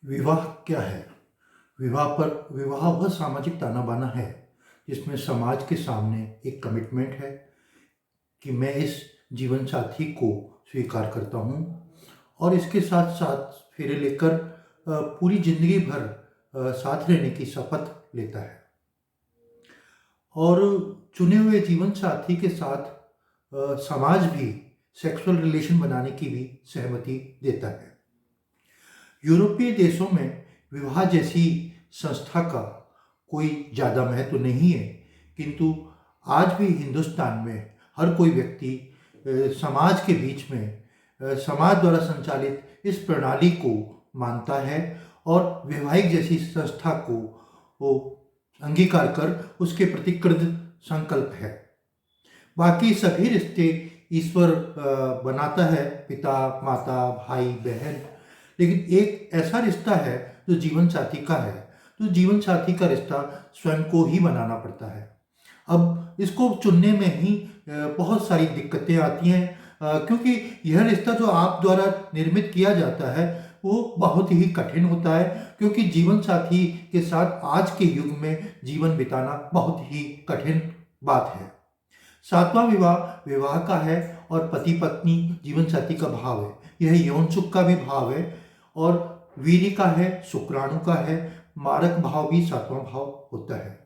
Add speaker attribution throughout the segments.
Speaker 1: विवाह क्या है? विवाह वह सामाजिक ताना बाना है जिसमें समाज के सामने एक कमिटमेंट है कि मैं इस जीवन साथी को स्वीकार करता हूँ और इसके साथ साथ फेरे लेकर पूरी जिंदगी भर साथ रहने की शपथ लेता है और चुने हुए जीवन साथी के साथ समाज भी सेक्सुअल रिलेशन बनाने की भी सहमति देता है। यूरोपीय देशों में विवाह जैसी संस्था का कोई ज़्यादा महत्व नहीं है, किंतु आज भी हिंदुस्तान में हर कोई व्यक्ति समाज के बीच में समाज द्वारा संचालित इस प्रणाली को मानता है और वैवाहिक जैसी संस्था को वो अंगीकार कर उसके प्रति कृत संकल्प है। बाकी सभी रिश्ते ईश्वर बनाता है, पिता माता भाई बहन, लेकिन एक ऐसा रिश्ता है जो जीवन साथी का है। तो जीवन साथी का रिश्ता स्वयं को ही बनाना पड़ता है। अब इसको चुनने में ही बहुत सारी दिक्कतें आती हैं, क्योंकि यह रिश्ता जो आप द्वारा निर्मित किया जाता है वो बहुत ही कठिन होता है, क्योंकि जीवन साथी के साथ आज के युग में जीवन बिताना बहुत ही कठिन बात है। सातवां विवाह का है और पति पत्नी जीवन साथी का भाव है। यह यौन सुख का भी भाव है और वीर्य का है, शुक्राणु का है, मारक भाव भी सातवां भाव होता है।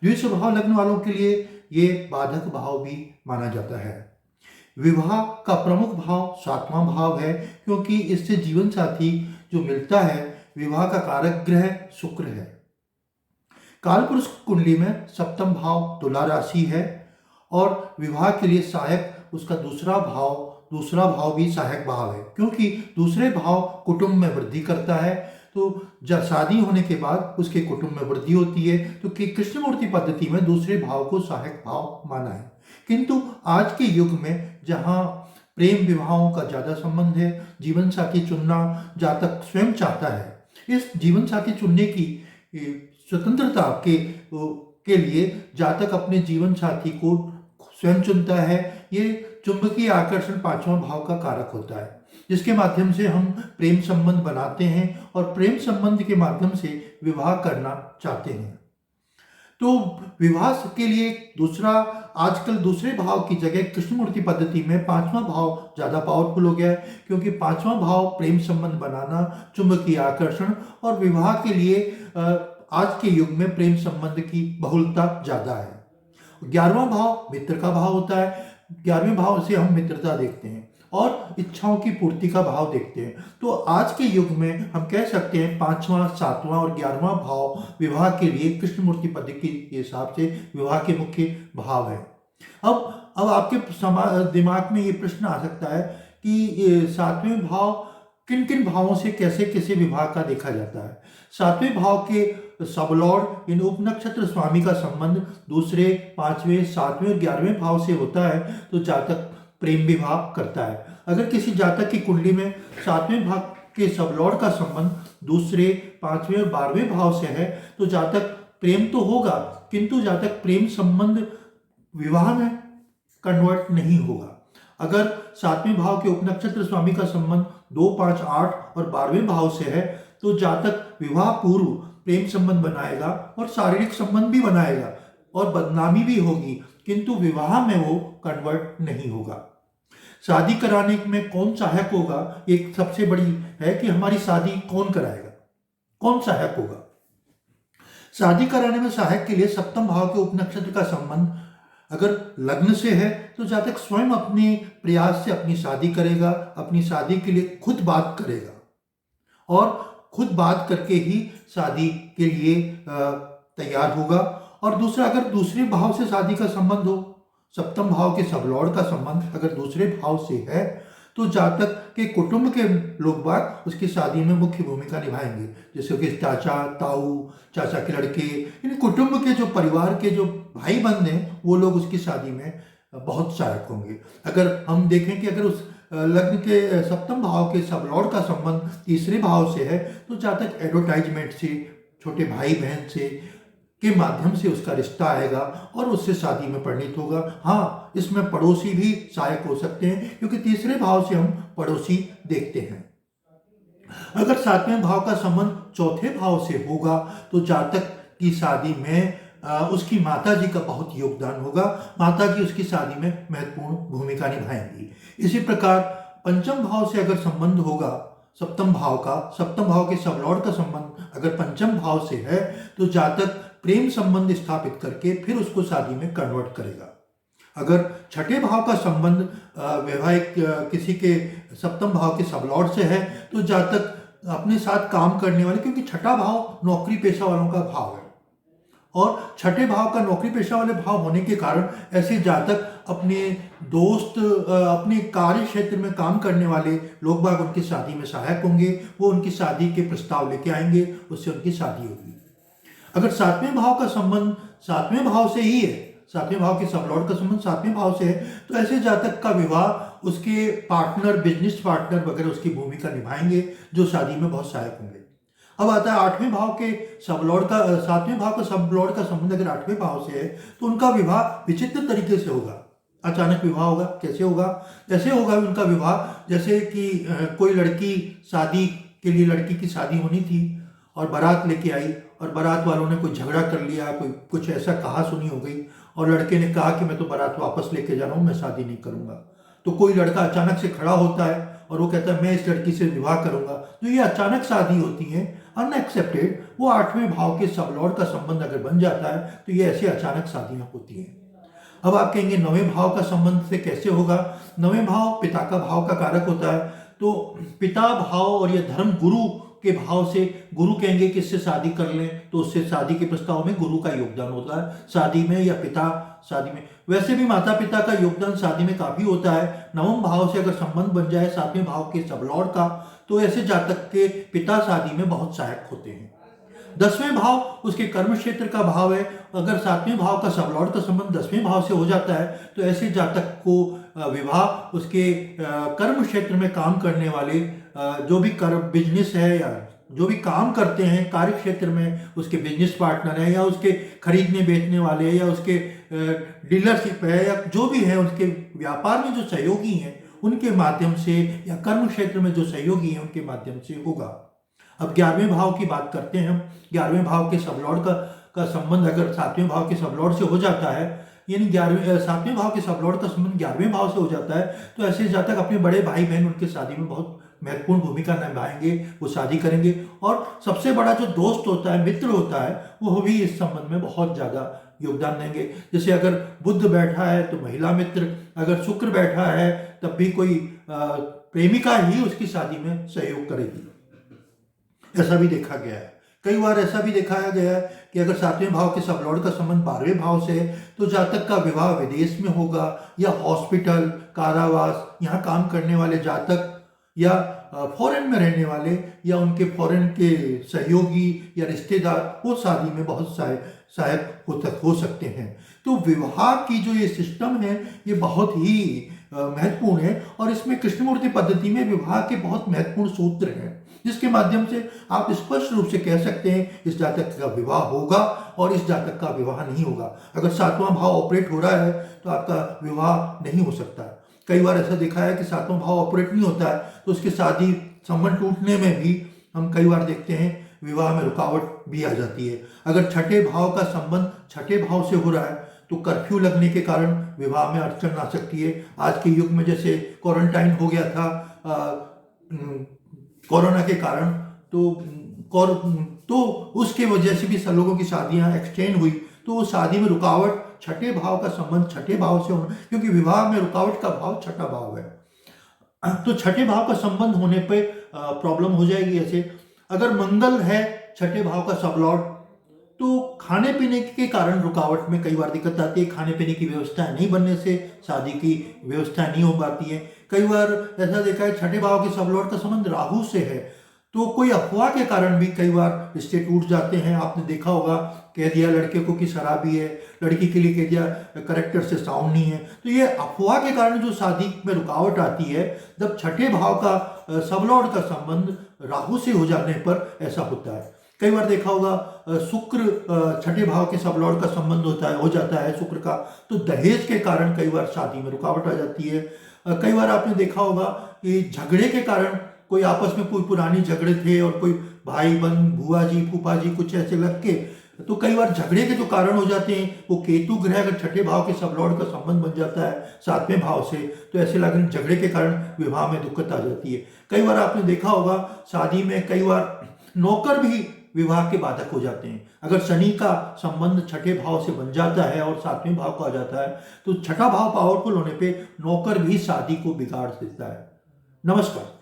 Speaker 1: द्विस्वभाव लग्न वालों के लिए ये बाधक भाव भी माना जाता है। विवाह का प्रमुख भाव सातवां भाव है, क्योंकि इससे जीवन साथी जो मिलता है, विवाह का कारक ग्रह शुक्र है। कालपुरुष कुंडली में सप्तम भाव तुला राशि है और विवाह के लिए सहायक उसका दूसरा भाव भी सहायक भाव है, क्योंकि दूसरे भाव कुटुंब में वृद्धि करता है। तो जब शादी होने के बाद उसके कुटुंब में वृद्धि होती है, तो कृष्णमूर्ति पद्धति में दूसरे भाव को सहायक भाव माना है। किंतु आज के युग में जहाँ प्रेम विवाहों का ज़्यादा संबंध है, जीवन साथी चुनना जातक स्वयं चाहता है। इस जीवन साथी चुनने की स्वतंत्रता के लिए जातक अपने जीवन साथी को स्वयं चुनता है। ये चुंबकीय आकर्षण पांचवा भाव का कारक होता है, जिसके माध्यम से हम प्रेम संबंध बनाते हैं और प्रेम संबंध के माध्यम से विवाह करना चाहते हैं। तो विवाह के लिए आजकल दूसरे भाव की जगह कृष्णमूर्ति पद्धति में पांचवा भाव ज़्यादा पावरफुल हो गया है, क्योंकि पांचवा भाव प्रेम संबंध बनाना, चुंबकीय आकर्षण और विवाह के लिए आज के युग में प्रेम संबंध की बहुलता ज़्यादा है। 11वां भाव मित्र का भाव होता है। 11वें भाव से हम मित्रता देखते हैं और इच्छाओं की पूर्ति का भाव देखते हैं। तो आज के युग में हम कह सकते हैं 5वां, 7वां और 11वां भाव विवाह के लिए कृष्णमूर्ति पद्धति के हिसाब से विवाह के मुख्य भाव है। अब आपके दिमाग में ये प्रश्न आ सकता है कि 7वें भाव किन किन भावों से कैसे विवाह का देखा जाता है। 7वें भाव के सबलॉर्ड इन उपनक्षत्र स्वामी का संबंध दूसरे, 5वें, 7वें और 11वें भाव से होता है, तो जातक प्रेम विवाह करता है। अगर किसी जातक की कुंडली में 7वें भाव के सबलॉर्ड का संबंध दूसरे, 5वें और 12वें भाव से है, तो जातक प्रेम तो होगा, किंतु जातक प्रेम संबंध विवाह में कन्वर्ट नहीं होगा। अगर 7वें भाव के उपनक्षत्र स्वामी का संबंध 2, 5, 8 और 12वें भाव से है, तो जातक विवाह पूर्व प्रेम संबंध बनाएगा और शारीरिक संबंध भी बनाएगा और बदनामी भी होगी, किंतु विवाह में वो कन्वर्ट नहीं होगा। शादी कराने में कौन सहायक होगा, एक सबसे बड़ी है कि हमारी शादी कौन कराएगा, कौन सहायक होगा। शादी कराने में सहायक के लिए सप्तम भाव के उपनक्षत्र का संबंध अगर लग्न से है, तो जातक स्वयं अपने प्रयास से अपनी शादी करेगा, अपनी शादी के लिए खुद बात करेगा और खुद बात करके ही शादी के लिए तैयार होगा। और दूसरा, अगर दूसरे भाव से शादी का संबंध हो, सप्तम भाव के सबलॉर्ड का संबंध अगर दूसरे भाव से है, तो जातक के कुटुंब के लोग बाग उसकी शादी में मुख्य भूमिका निभाएंगे, जैसे कि चाचा, ताऊ, चाचा के लड़के, इन कुटुंब के जो परिवार के जो भाई बंद हैं, वो लोग उसकी शादी में बहुत सहायक होंगे। अगर हम देखें कि अगर उस लग्न के सप्तम भाव के सबलॉर्ड का संबंध तीसरे भाव से है, तो जातक एडवर्टाइजमेंट से, छोटे भाई बहन से के माध्यम से उसका रिश्ता आएगा और उससे शादी में परिणित होगा। हाँ, इसमें पड़ोसी भी सहायक हो सकते हैं, क्योंकि तीसरे भाव से हम पड़ोसी देखते हैं। अगर सातवें भाव का संबंध चौथे भाव से होगा तो जातक की शादी में उसकी माता जी का बहुत योगदान होगा। माता जी उसकी शादी में महत्वपूर्ण भूमिका निभाएंगी। इसी प्रकार पंचम भाव से अगर संबंध होगा सप्तम भाव के सबलॉर्ड का संबंध अगर पंचम भाव से है तो जातक प्रेम संबंध स्थापित करके फिर उसको शादी में कन्वर्ट करेगा। अगर छठे भाव का संबंध वैवाहिक किसी के सप्तम भाव के सबलॉर्ड से है तो जातक अपने साथ काम करने वाले, क्योंकि छठा भाव नौकरी पेशा वालों का भाव है और छठे भाव का नौकरी पेशा वाले भाव होने के कारण ऐसे जातक अपने दोस्त, अपने कार्य क्षेत्र में काम करने वाले लोग बाग उनकी शादी में सहायक होंगे। वो उनकी शादी के प्रस्ताव लेके आएंगे, उससे उनकी शादी होगी। अगर सातवें भाव का संबंध सातवें भाव से ही है, सातवें भाव के सबलॉर्ड का संबंध सातवें भाव से है तो ऐसे जातक का विवाह उसके पार्टनर, बिजनेस पार्टनर वगैरह उसकी भूमिका निभाएंगे जो शादी में बहुत सहायक होंगे। अब आता है आठवें भाव के सबलॉर्ड का, सातवें भाव का सबलॉर्ड का संबंध अगर आठवें भाव से है तो उनका विवाह विचित्र तरीके से होगा। अचानक विवाह होगा। कैसे होगा? ऐसे होगा उनका विवाह जैसे कि कोई लड़की, शादी के लिए लड़की की शादी होनी थी और बारात लेके आई और बारात वालों ने कोई झगड़ा कर लिया, कोई कुछ ऐसा कहा सुनी हो गई और लड़के ने कहा कि मैं तो बारात वापस लेके जा रहा हूँ, मैं शादी नहीं करूँगा। तो कोई लड़का अचानक से खड़ा होता है और वो कहता है मैं इस लड़की से विवाह करूँगा। तो ये अचानक शादी होती है, अनएक्सेप्टेड। वो आठवें भाव के सबलॉर्ड का संबंध अगर बन जाता है तो ये ऐसे अचानक शादियाँ होती हैं। अब आप कहेंगे नवें भाव का संबंध से कैसे होगा? नवें भाव पिता का भाव का कारक होता है, तो पिता भाव और ये धर्म गुरु के भाव से, गुरु कहेंगे कि इससे शादी कर लें तो उससे शादी के प्रस्ताव में गुरु का योगदान होता है शादी में, या पिता शादी में। वैसे भी माता पिता का योगदान शादी में काफी होता है। नवम भाव से अगर संबंध बन जाए सातवें भाव के सबलॉर्ड का तो ऐसे जातक के पिता शादी में बहुत सहायक होते हैं। दसवें भाव उसके कर्म क्षेत्र का भाव है। अगर सातवें भाव का सबलॉर्ड का संबंध दसवें भाव से हो जाता है तो ऐसे जातक को विवाह उसके कर्म क्षेत्र में काम करने वाले जो भी कर्म बिजनेस है या जो भी काम करते हैं कार्य क्षेत्र में, उसके बिजनेस पार्टनर है या उसके खरीदने बेचने वाले या उसके डीलरशिप है या जो भी है उसके व्यापार में जो सहयोगी हैं उनके माध्यम से या कर्म क्षेत्र में जो सहयोगी हैं उनके माध्यम से होगा। अब 11वें भाव की बात करते हैं हम। 11वें भाव के सबलॉर्ड का संबंध अगर सातवें भाव के सबलॉर्ड से हो जाता है, यानी 7वें भाव के सबलॉर्ड का संबंध 11वें भाव से हो जाता है तो ऐसे जातक अपने बड़े भाई बहन उनके शादी में बहुत महत्वपूर्ण भूमिका निभाएंगे, वो शादी करेंगे। और सबसे बड़ा जो दोस्त होता है, मित्र होता है, वो भी इस संबंध में बहुत ज़्यादा योगदान देंगे। जैसे अगर बुध बैठा है तो महिला मित्र, अगर शुक्र बैठा है तब भी कोई प्रेमिका ही उसकी शादी में सहयोग करेगी। ऐसा भी देखा गया है। कई बार ऐसा भी दिखाया गया है कि अगर सातवें भाव के सबलॉर्ड का संबंध 12वें भाव से है तो जातक का विवाह विदेश में होगा या हॉस्पिटल, कारावास, यहाँ काम करने वाले जातक या फॉरेन में रहने वाले या उनके फॉरेन के सहयोगी या रिश्तेदार वो शादी में बहुत सहायक हो सकते हैं। तो विवाह की जो ये सिस्टम है ये बहुत ही महत्वपूर्ण है और इसमें कृष्णमूर्ति पद्धति में विवाह के बहुत महत्वपूर्ण सूत्र हैं जिसके माध्यम से आप स्पष्ट रूप से कह सकते हैं इस जातक का विवाह होगा और इस जातक का विवाह नहीं होगा। अगर सातवां भाव ऑपरेट हो रहा है तो आपका विवाह नहीं हो सकता। कई बार ऐसा देखा है कि सातवां भाव ऑपरेट नहीं होता है तो उसकी शादी संबंध टूटने में भी हम कई बार देखते हैं विवाह में रुकावट भी आ जाती है। अगर छठे भाव का संबंध छठे भाव से हो रहा है तो कर्फ्यू लगने के कारण विवाह में अड़चन आ सकती है। आज के युग में जैसे क्वारंटाइन हो गया था कोरोना के कारण, तो उसके वजह से भी लोगों की शादियां एक्सटेंड हुई तो वो शादी में रुकावट, छठे भाव का संबंध छठे भाव से होना, क्योंकि विवाह में रुकावट का भाव छठा भाव है तो छठे भाव का संबंध होने पे प्रॉब्लम हो जाएगी। ऐसे अगर मंगल है छठे भाव का सबलॉर्ड तो खाने पीने के कारण रुकावट में कई बार दिक्कत आती है। खाने पीने की व्यवस्था नहीं बनने से शादी की व्यवस्था नहीं हो पाती है। कई बार ऐसा देखा है छठे भाव के सबलॉर्ड का संबंध राहु से है तो कोई अफवाह के कारण भी कई बार रिश्ते टूट जाते हैं। आपने देखा होगा, कह दिया लड़के को कि शराबी है, लड़की के लिए कह दिया करेक्टर से साउंड नहीं है। तो ये अफवाह के कारण जो शादी में रुकावट आती है जब छठे भाव का सबलॉर्ड का संबंध राहु से हो जाने पर ऐसा होता है। कई बार देखा होगा शुक्र छठे भाव के सबलॉर्ड का संबंध हो जाता है शुक्र का, तो दहेज के कारण कई बार शादी में रुकावट आ जाती है। कई बार आपने देखा होगा कि झगड़े के कारण कोई आपस में कोई पुरानी झगड़े थे और कोई भाई बहन बुआ जी फूफा जी कुछ ऐसे लग के, तो कई बार झगड़े के जो कारण हो जाते हैं वो केतु ग्रह अगर छठे भाव के सब लॉर्ड का संबंध बन जाता है सातवें भाव से, तो ऐसे लगन झगड़े के कारण विवाह में दिक्कत आ जाती है। कई बार आपने देखा होगा शादी में कई बार नौकर भी विवाह के बाधक हो जाते हैं। अगर शनि का संबंध छठे भाव से बन जाता है और सातवें भाव को आ जाता है तो छठा भाव पावरफुल होने पे नौकर भी शादी को बिगाड़ देता है। नमस्कार।